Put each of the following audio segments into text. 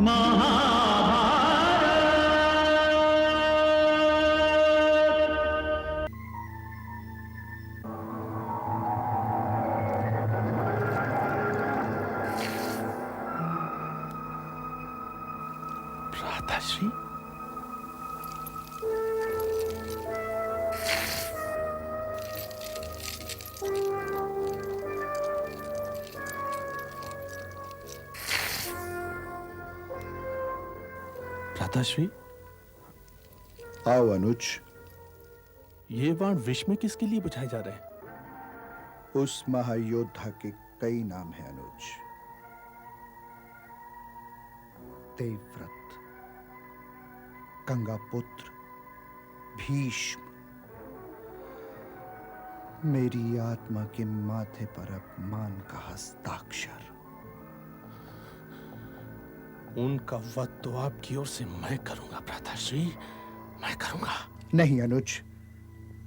भ्राताश्री, भ्राताश्री, आओ अनुज। ये बाण विष में किसके लिए बुझाए जा रहे हैं? उस महायोद्धा के कई नाम हैं अनुज। देवव्रत, गंगापुत्र, भीष्म। मेरी आत्मा के माथे पर अपमान का हस्ताक्षर। उनका वध तो आपकी ओर से मैं करूंगा भ्राताश्री, मैं करूंगा। नहीं अनुज,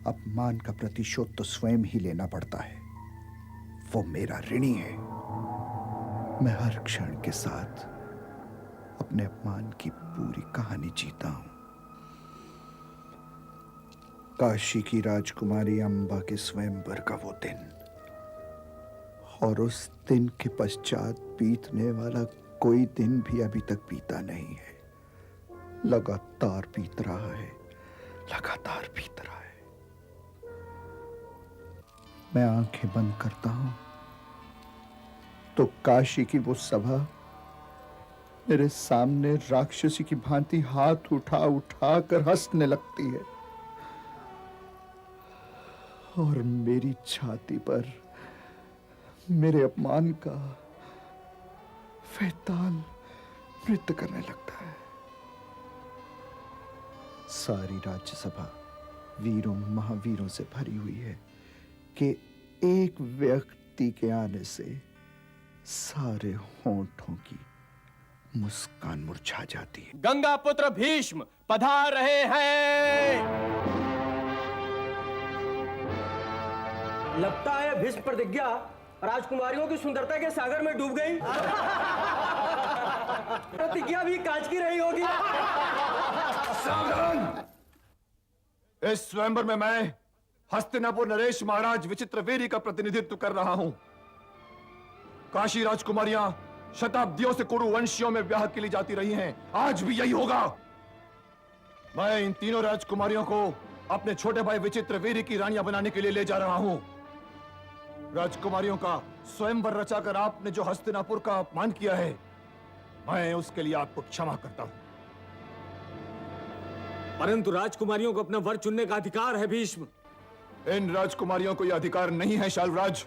अपमान का प्रतिशोध तो स्वयं ही लेना पड़ता है। वो मेरा ऋणी है। मैं हर क्षण के साथ अपने अपमान की पूरी कहानी जीता हूं। काशी की राजकुमारी अंबा के स्वयंवर का वो दिन, और उस दिन के पश्चात बीतने वाला कोई दिन भी अभी तक बीता नहीं है। लगातार बीत रहा है, लगातार बीत रहा है। मैं आंखें बंद करता हूं तो काशी की वो सभा मेरे सामने राक्षसी की भांति हाथ उठा उठा कर हंसने लगती है, और मेरी छाती पर मेरे अपमान का फैताल नृत्य करने लगता है। सारी राज्यसभा वीरों महावीरों से भरी हुई है कि एक व्यक्ति के आने से सारे होंठों की मुस्कान मुरझा जाती है। गंगा पुत्र भीष्म पधार रहे हैं। लगता है भीष्म प्रतिज्ञा राजकुमारियों की सुंदरता के सागर में डूब गई। प्रतिज्ञा भी कांच की रही होगी। सावधान! इस स्वयंवर में मैं हस्तिनापुर नरेश महाराज विचित्रवीर्य का प्रतिनिधित्व कर रहा हूं। काशी राजकुमारियां शताब्दियों से कुरु वंशियों में ब्याह के लिए जाती रही हैं, आज भी यही होगा। मैं इन तीनों राजकुमारियों को अपने छोटे भाई विचित्रवीर्य की रानियां बनाने के लिए ले जा रहा हूं। राजकुमारियों का स्वयंवर रचाकर आपने जो हस्तिनापुर का अपमान किया है, मैं उसके लिए आपको क्षमा करता हूं। परंतु राजकुमारियों को अपना वर चुनने का अधिकार है भीष्म। इन राजकुमारियों को यह अधिकार नहीं है शाल्वराज,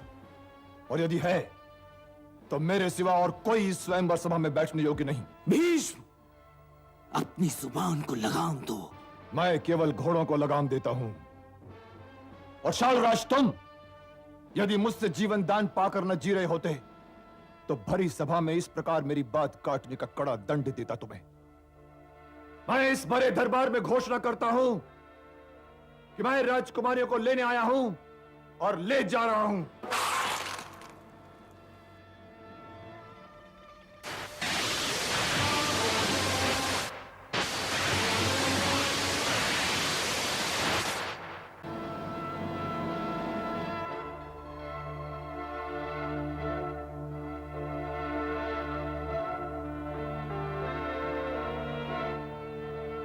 और यदि है तो मेरे सिवा और कोई इस स्वयंवर सभा में बैठने योग्य नहीं। भीष्म, अपनी जुबान को लगाम दो। मैं केवल घोड़ों को लगाम देता हूं। और शाल्वराज, तुम यदि मुझसे जीवन दान पाकर न जी रहे होते तो भरी सभा में इस प्रकार मेरी बात काटने का कड़ा दंड देता तुम्हें। मैं इस बड़े दरबार में घोषणा करता हूं कि मैं राजकुमारियों को लेने आया हूं और ले जा रहा हूं।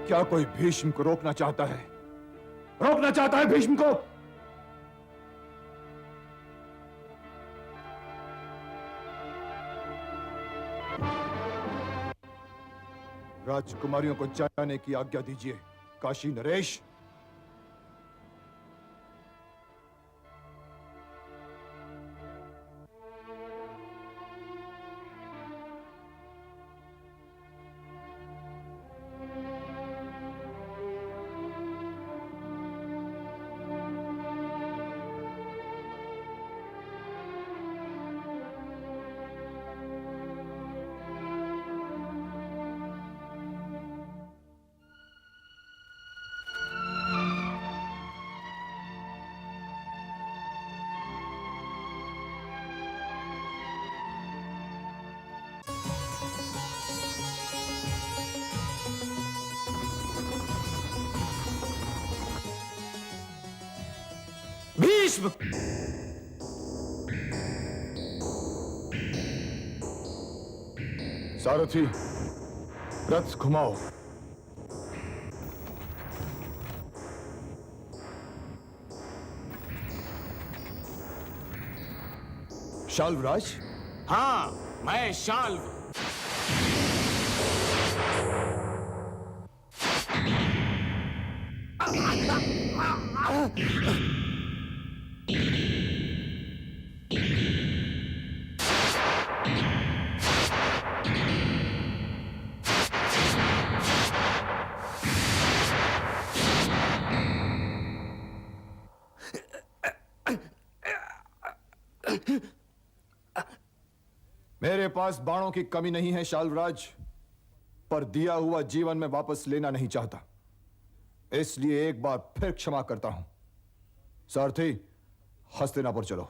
क्या कोई भीष्म को रोकना चाहता है? रोकना चाहता है भीष्म को? राजकुमारियों को जाने की आज्ञा दीजिए। काशी नरेश, भीष्म! सारथी, रथ घुमाओ। शाल्वराज, हाँ, मैं शाल्व। मेरे पास बाणों की कमी नहीं है शाल्वराज, पर दिया हुआ जीवन मैं वापस लेना नहीं चाहता, इसलिए एक बार फिर क्षमा करता हूं। सारथी, हस्तिनापुर चलो।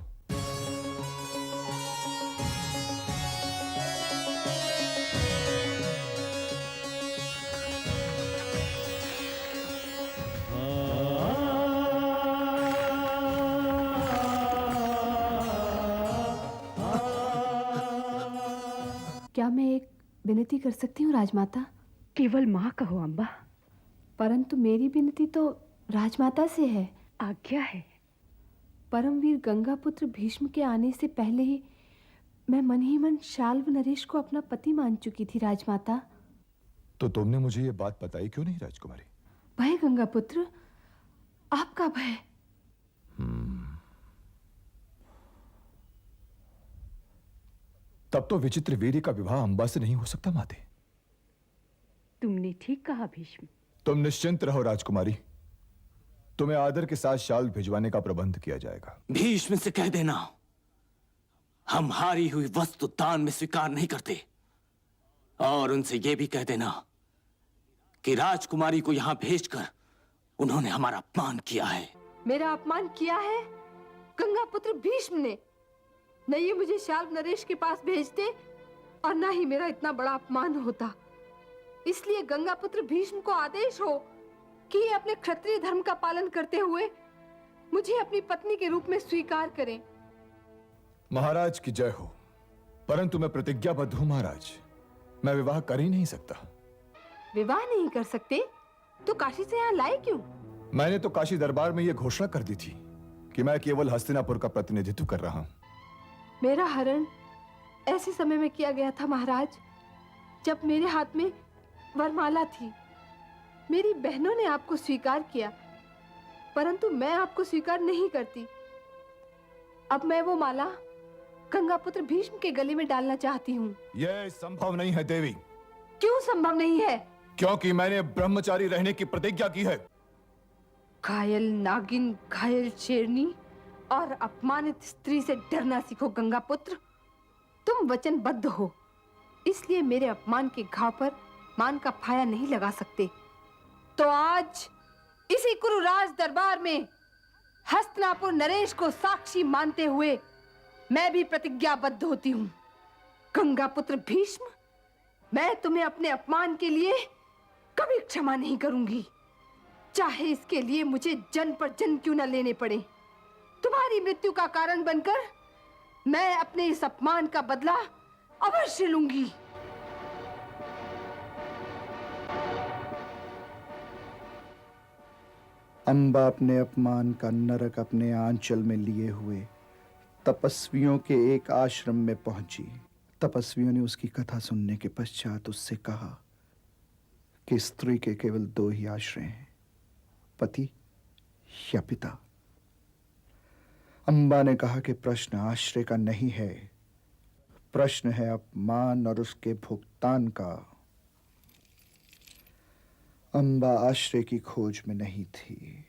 क्या मैं एक विनती कर सकती हूँ राजमाता? केवल माँ कहो अम्बा। परंतु मेरी विनती तो राजमाता से है। आज्ञा है। परमवीर गंगापुत्र भीष्म के आने से पहले ही मैं मन ही मन शाल्व नरेश को अपना पति मान चुकी थी राजमाता। तो तुमने मुझे ये बात बताई क्यों नहीं राजकुमारी? भय गंगापुत्र, आपका भय। तब तो विचित्र वीर्य का विवाह अंबा से नहीं हो सकता माते। तुमने ठीक कहा भीष्म। तुम निश्चिंत रहो राजकुमारी, तुम्हें आदर के साथ शाल भिजवाने का प्रबंध किया जाएगा। भीष्म से कह देना हम हारी हुई वस्तु दान में स्वीकार नहीं करते, और उनसे यह भी कह देना कि राजकुमारी को यहां भेजकर उन्होंने हमारा अपमान किया है। मेरा अपमान किया है गंगापुत्र भीष्म ने? न ये मुझे शाल्व नरेश के पास भेजते और न ही मेरा इतना बड़ा अपमान होता। इसलिए गंगापुत्र भीष्म को आदेश हो कि ये अपने क्षत्रिय धर्म का पालन करते हुए मुझे अपनी पत्नी के रूप में स्वीकार करें। महाराज की जय हो, परंतु मैं प्रतिज्ञाबद्ध हूं महाराज, मैं विवाह कर ही नहीं सकता। विवाह नहीं कर सकते तो काशी से यहाँ लाए क्यों? मैंने तो काशी दरबार में यह घोषणा कर दी थी कि मैं केवल हस्तिनापुर का प्रतिनिधित्व कर रहा हूं। मेरा हरण ऐसे समय में किया गया था महाराज जब मेरे हाथ में वरमाला थी। मेरी बहनों ने आपको स्वीकार किया, परंतु मैं आपको स्वीकार नहीं करती। अब मैं वो माला गंगापुत्र भीष्म के गले में डालना चाहती हूँ। यह संभव नहीं है देवी। क्यों संभव नहीं है? क्योंकि मैंने ब्रह्मचारी रहने की प्रतिज्ञा की है। घायल नागिन, घायल शेरनी और अपमानित स्त्री से डरना सीखो गंगापुत्र। तुम वचनबद्ध हो, इसलिए मेरे अपमान के घाव पर मान का फाया नहीं लगा सकते। तो आज इसी कुरुराज दरबार में हस्तिनापुर नरेश को साक्षी मानते हुए मैं भी प्रतिज्ञाबद्ध होती हूँ। गंगापुत्र भीष्म, मैं तुम्हें अपने अपमान के लिए कभी क्षमा नहीं करूंगी, चाहे इसके लिए मुझे जन पर जन क्यों न लेने पड़े। तुम्हारी मृत्यु का कारण बनकर मैं अपने इस अपमान का बदला अवश्य लूंगी। अंबा अपने अपमान का नरक अपने आंचल में लिए हुए तपस्वियों के एक आश्रम में पहुंची। तपस्वियों ने उसकी कथा सुनने के पश्चात उससे कहा कि स्त्री के केवल दो ही आश्रय हैं, पति या पिता। अंबा ने कहा कि प्रश्न आश्रय का नहीं है, प्रश्न है अपमान और उसके भुगतान का। अंबा आश्रय की खोज में नहीं थी,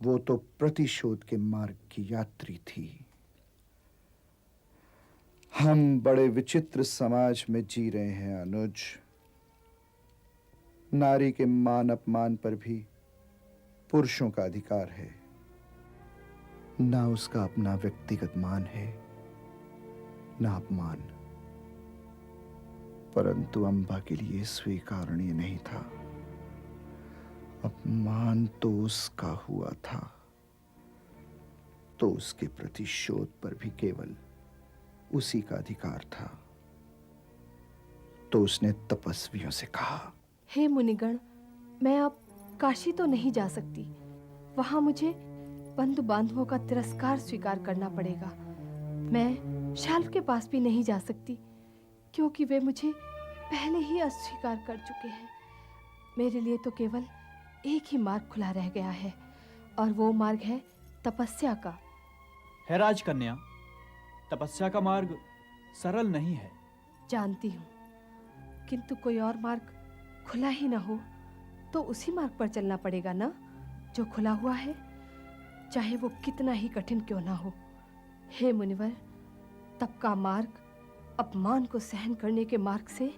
वो तो प्रतिशोध के मार्ग की यात्री थी। हम बड़े विचित्र समाज में जी रहे हैं अनुज। नारी के मान अपमान पर भी पुरुषों का अधिकार है, ना उसका अपना व्यक्तिगत मान है ना अपमान। परंतु अंबा के लिए स्वीकारणीय नहीं था। अपमान तो उसका हुआ था, तो उसके प्रतिशोध पर भी केवल उसी का अधिकार था। तो उसने तपस्वियों से कहा, हे मुनिगण, मैं अब काशी तो नहीं जा सकती। वहां मुझे बंधु बांधवों का तिरस्कार स्वीकार करना पड़ेगा। मैं शाल्व के पास भी नहीं जा सकती, क्योंकि वे मुझे पहले ही अस्वीकार कर चुके हैं। मेरे लिए तो केवल एक ही मार्ग खुला रह गया है, और वो मार्ग है तपस्या का। है राजकन्या, तपस्या का मार्ग सरल नहीं है। जानती हूँ, किंतु कोई और मार्ग खुला ही ना हो तो उसी मार्ग पर चलना पड़ेगा ना, जो खुला हुआ है, चाहे वो कितना ही कठिन क्यों ना हो। हे मुनिवर, तप का मार्ग अपमान को सहन करने के मार्ग से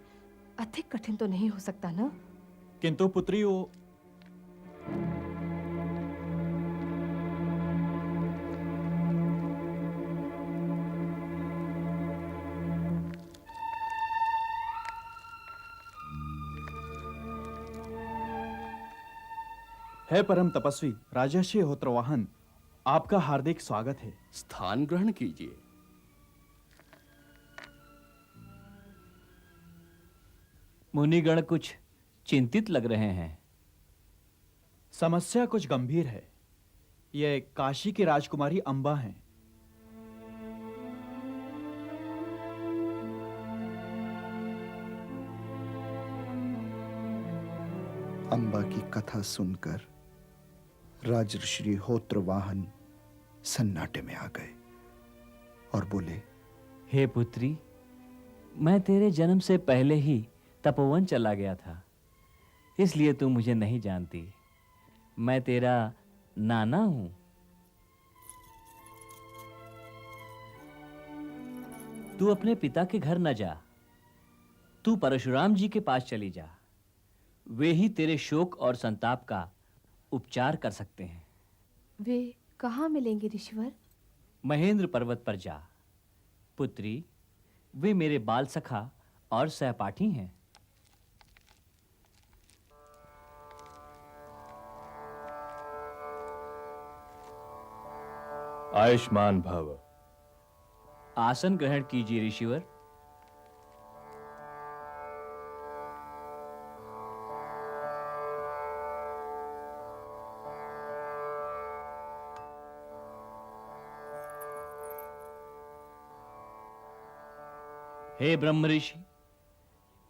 अधिक कठिन तो नहीं हो सकता ना? किंतु पुत्री, वो है परम तपस्वी राजर्षि होत्रवाहन, आपका हार्दिक स्वागत है। स्थान ग्रहण कीजिए। मुनिगण कुछ चिंतित लग रहे हैं। समस्या कुछ गंभीर है। ये काशी की राजकुमारी अंबा हैं। अंबा की कथा सुनकर राजर्षि होत्रवाहन सन्नाटे में आ गए और बोले, हे पुत्री, मैं तेरे जन्म से पहले ही तपोवन चला गया था, इसलिए तू मुझे नहीं जानती। मैं तेरा नाना हूं। तू अपने पिता के घर न जा, तू परशुराम जी के पास चली जा। वे ही तेरे शोक और संताप का उपचार कर सकते हैं। वे कहाँ मिलेंगे ऋषिवर? महेंद्र पर्वत पर जा पुत्री, वे मेरे बाल सखा और सहपाठी हैं। आयुष्मान भव। आसन ग्रहण कीजिए ऋषिवर। हे ब्रह्म ऋषि,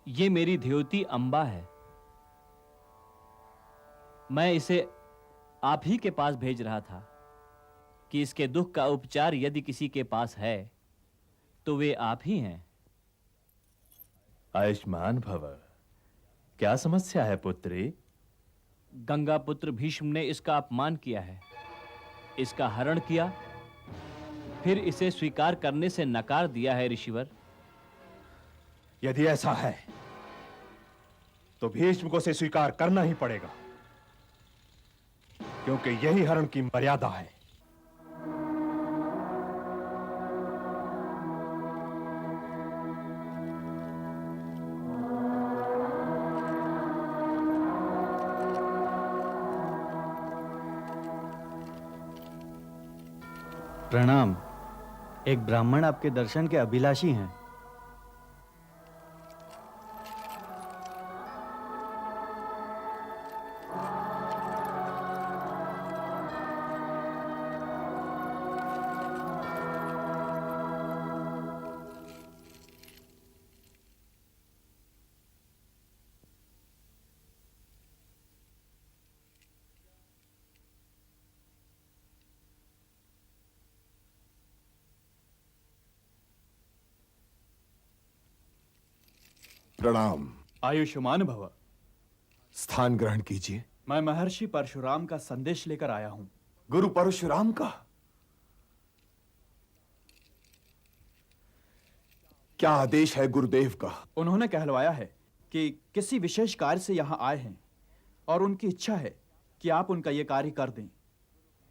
ये मेरी ध्योति अंबा है। मैं इसे आप ही के पास भेज रहा था कि इसके दुख का उपचार यदि किसी के पास है तो वे आप ही हैं। आयुष्मान भव। क्या समस्या है पुत्री? गंगा पुत्र भीष्म ने इसका अपमान किया है, इसका हरण किया, फिर इसे स्वीकार करने से नकार दिया है ऋषिवर। यदि ऐसा है तो भीष्म को से स्वीकार करना ही पड़ेगा, क्योंकि यही हरण की मर्यादा है। प्रणाम। एक ब्राह्मण आपके दर्शन के अभिलाषी हैं। प्रणाम। आयुष्मान भव। स्थान ग्रहण कीजिए। मैं महर्षि परशुराम का संदेश लेकर आया हूं। गुरु परशुराम का? क्या आदेश है गुरुदेव का? उन्होंने कहलवाया है कि किसी विशेष कार्य से यहां आए हैं और उनकी इच्छा है कि आप उनका यह कार्य कर दें।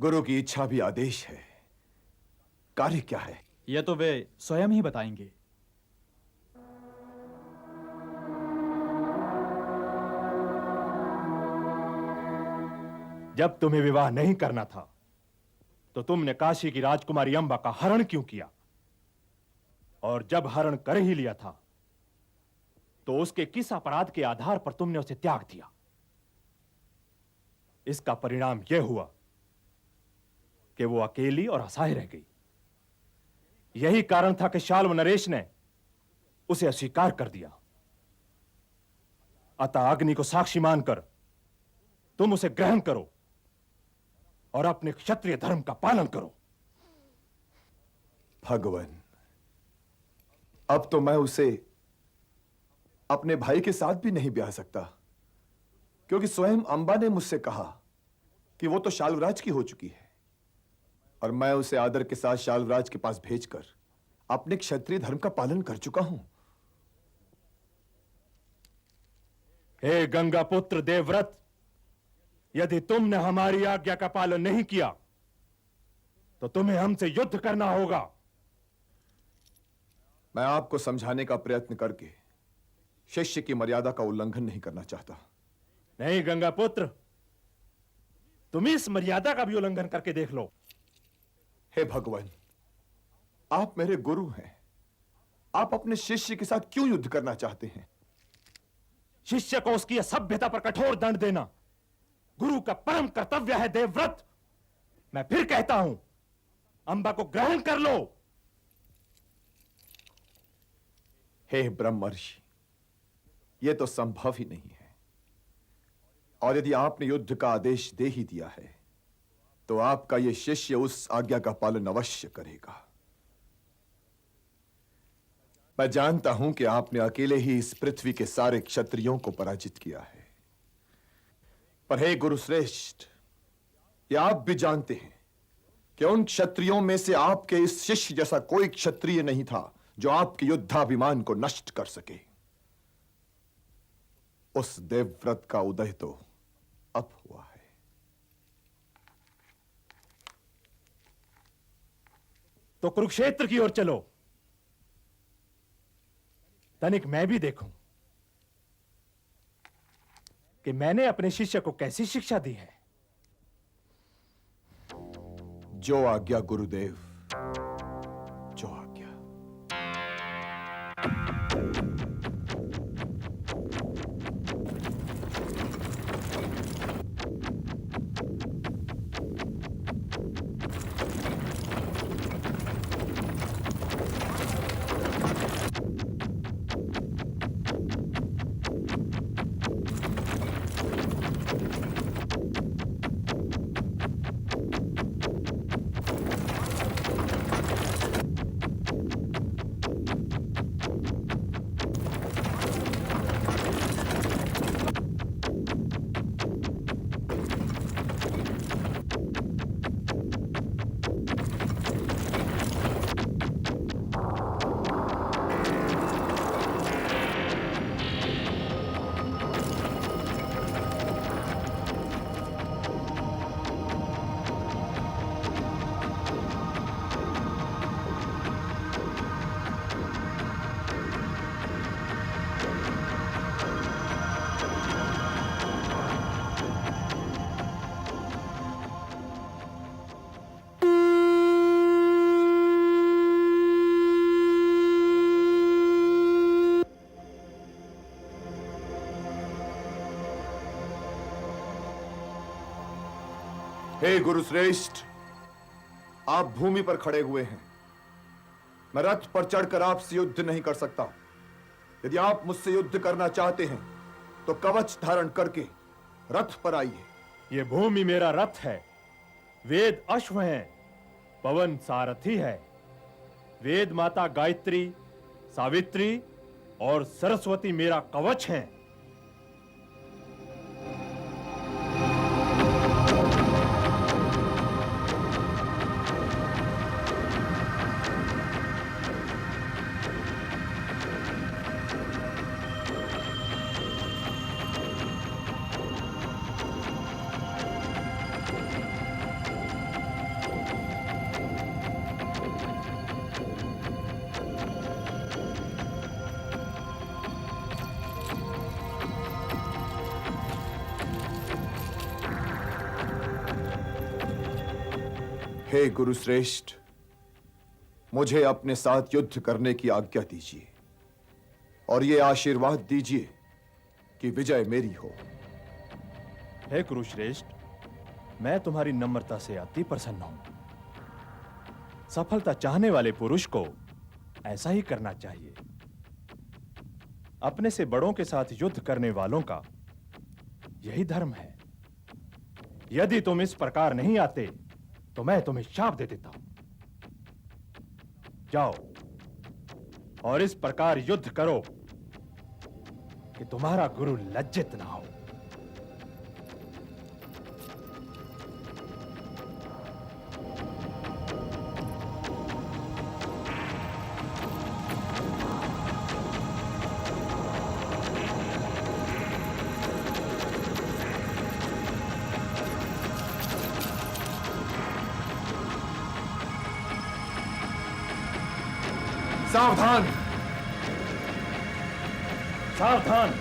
गुरु की इच्छा भी आदेश है। कार्य क्या है? यह तो वे स्वयं ही बताएंगे। जब तुम्हें विवाह नहीं करना था तो तुमने काशी की राजकुमारी अंबा का हरण क्यों किया? और जब हरण कर ही लिया था तो उसके किस अपराध के आधार पर तुमने उसे त्याग दिया? इसका परिणाम यह हुआ कि वो अकेली और असहाय रह गई। यही कारण था कि शाल्व नरेश ने उसे अस्वीकार कर दिया। अतः अग्नि को साक्षी मानकर तुम उसे ग्रहण करो और अपने क्षत्रिय धर्म का पालन करो। भगवान, अब तो मैं उसे अपने भाई के साथ भी नहीं ब्याह सकता, क्योंकि स्वयं अंबा ने मुझसे कहा कि वो तो शाल्वराज की हो चुकी है और मैं उसे आदर के साथ शाल्वराज के पास भेजकर अपने क्षत्रिय धर्म का पालन कर चुका हूं। हे गंगा पुत्र देवव्रत, यदि तुमने हमारी आज्ञा का पालन नहीं किया तो तुम्हें हमसे युद्ध करना होगा। मैं आपको समझाने का प्रयत्न करके शिष्य की मर्यादा का उल्लंघन नहीं करना चाहता। नहीं गंगा पुत्र, तुम इस मर्यादा का भी उल्लंघन करके देख लो। हे भगवान, आप मेरे गुरु हैं, आप अपने शिष्य के साथ क्यों युद्ध करना चाहते हैं? शिष्य को उसकी असभ्यता पर कठोर दंड देना गुरु का परम कर्तव्य है देवव्रत। मैं फिर कहता हूं, अंबा को ग्रहण कर लो। हे ब्रह्मर्षि, यह तो संभव ही नहीं है, और यदि आपने युद्ध का आदेश दे ही दिया है तो आपका यह शिष्य उस आज्ञा का पालन अवश्य करेगा। मैं जानता हूं कि आपने अकेले ही इस पृथ्वी के सारे क्षत्रियों को पराजित किया है, पर हे गुरुश्रेष्ठ, ये आप भी जानते हैं कि उन क्षत्रियों में से आपके इस शिष्य जैसा कोई क्षत्रिय नहीं था जो आपके युद्धाभिमान को नष्ट कर सके। उस देवव्रत का उदय तो अब हुआ है। तो कुरुक्षेत्र की ओर चलो, तनिक मैं भी देखूं कि मैंने अपने शिष्य को कैसी शिक्षा दी है। जो आज्ञा गुरुदेव, जो आज्ञा। हे गुरुश्रेष्ठ, आप भूमि पर खड़े हुए हैं, मैं रथ पर चढ़कर आपसे युद्ध नहीं कर सकता। यदि आप मुझसे युद्ध करना चाहते हैं तो कवच धारण करके रथ पर आइए। यह भूमि मेरा रथ है, वेद अश्व हैं, पवन सारथी है। वेद माता गायत्री, सावित्री और सरस्वती मेरा कवच हैं। हे गुरुश्रेष्ठ, मुझे अपने साथ युद्ध करने की आज्ञा दीजिए और ये आशीर्वाद दीजिए कि विजय मेरी हो। हे कुरुश्रेष्ठ, मैं तुम्हारी नम्रता से अति प्रसन्न हूं। सफलता चाहने वाले पुरुष को ऐसा ही करना चाहिए। अपने से बड़ों के साथ युद्ध करने वालों का यही धर्म है। यदि तुम इस प्रकार नहीं आते तो मैं तुम्हें शाप दे देता हूं। जाओ और इस प्रकार युद्ध करो कि तुम्हारा गुरु लज्जित ना हो। सावधान! सावधान!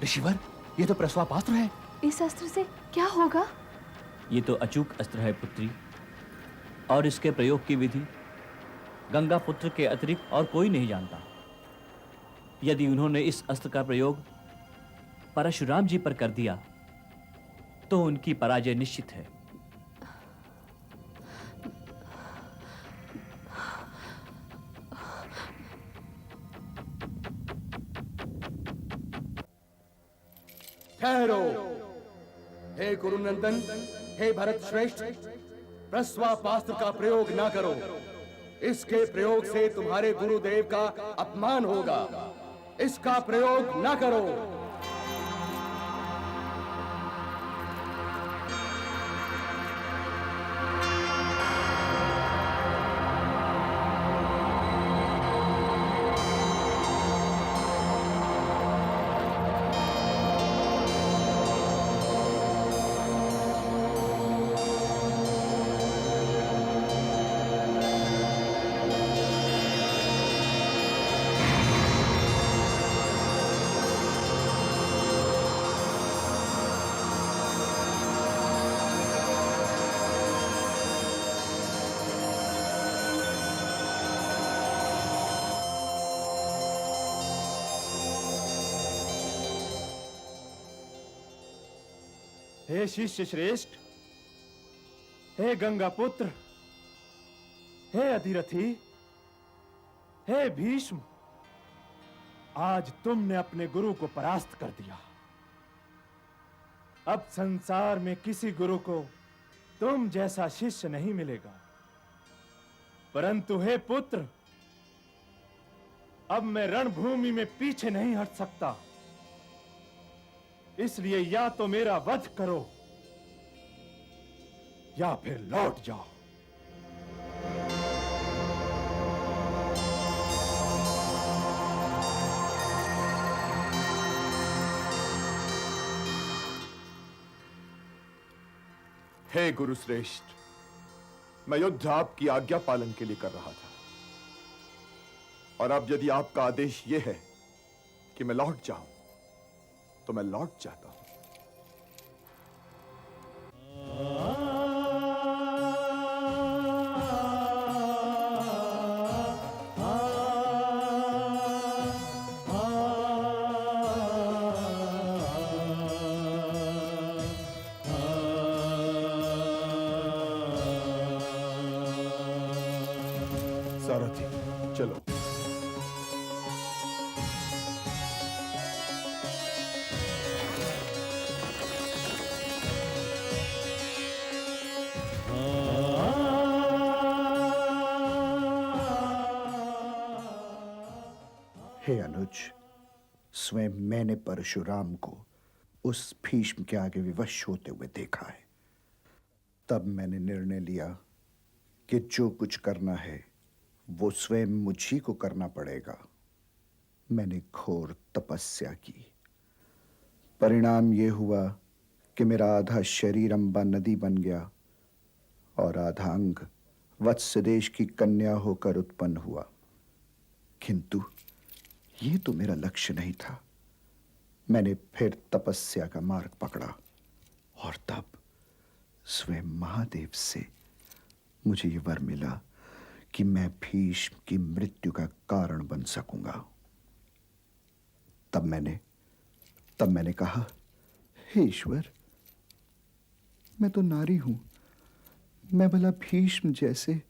ऋषिवर, ये तो प्रस्वापास्त्र है। इस अस्त्र से क्या होगा? ये तो अचूक अस्त्र है पुत्री, और इसके प्रयोग की विधि गंगा पुत्र के अतिरिक्त और कोई नहीं जानता। यदि उन्होंने इस अस्त्र का प्रयोग परशुराम जी पर कर दिया तो उनकी पराजय निश्चित है। ठहरो। हे गुरुनंदन, हे भरत श्रेष्ठ, प्रस्वापास्त्र का प्रयोग ना करो। इसके प्रयोग से तुम्हारे गुरुदेव का अपमान होगा। इसका प्रयोग ना करो। हे शिष्य श्रेष्ठ, हे गंगा पुत्र, हे अधिरथी, हे भीष्म, आज तुमने अपने गुरु को परास्त कर दिया। अब संसार में किसी गुरु को तुम जैसा शिष्य नहीं मिलेगा। परंतु हे पुत्र, अब मैं रणभूमि में पीछे नहीं हट सकता। इसलिए या तो मेरा वध करो या फिर लौट जाओ। हे गुरुश्रेष्ठ, मैं युद्ध आपकी आज्ञा पालन के लिए कर रहा था, और अब यदि आपका आदेश यह है कि मैं लौट जाऊं, तो मैं लौट जाता हूं। सारथी, चलो। हे अनुज, स्वयं मैंने परशुराम को उस भीष्म के आगे विवश होते हुए देखा है। तब मैंने निर्णय लिया कि जो कुछ करना है वो स्वयं मुझी को करना पड़ेगा। मैंने घोर तपस्या की। परिणाम ये हुआ कि मेरा आधा शरीर अंबा नदी बन गया और आधा अंग वत्स देश की कन्या होकर उत्पन्न हुआ। किंतु ये तो मेरा लक्ष्य नहीं था। मैंने फिर तपस्या का मार्ग पकड़ा और तब स्वयं महादेव से मुझे ये वर मिला कि मैं भीष्म की मृत्यु का कारण बन सकूंगा। तब मैंने कहा, हे ईश्वर, मैं तो नारी हूं, मैं भला भीष्म जैसे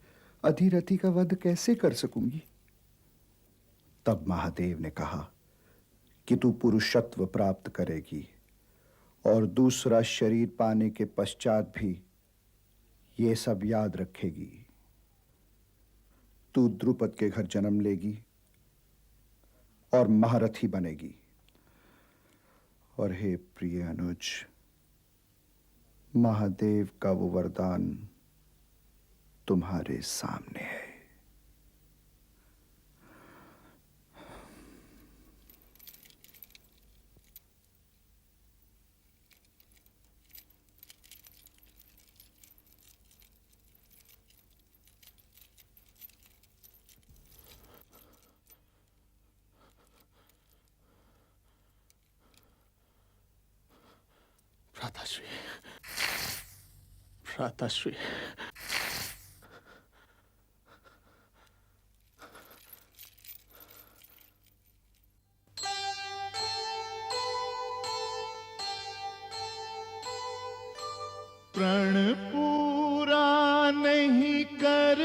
अधिरथी का वध कैसे कर सकूंगी? तब महादेव ने कहा कि तू पुरुषत्व प्राप्त करेगी और दूसरा शरीर पाने के पश्चात भी ये सब याद रखेगी। तू द्रुपद के घर जन्म लेगी और महारथी बनेगी। और हे प्रिय अनुज, महादेव का वो वरदान तुम्हारे सामने है। भ्राताश्री, भ्राताश्री, प्रण पूरा नहीं कर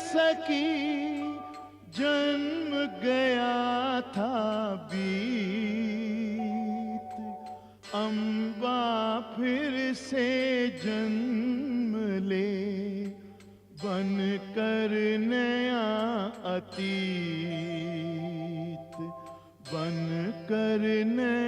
सकी, जन्म गया था बीत, अम्बा फिर से जन्म ले, बन कर नया अतीत, बन कर नया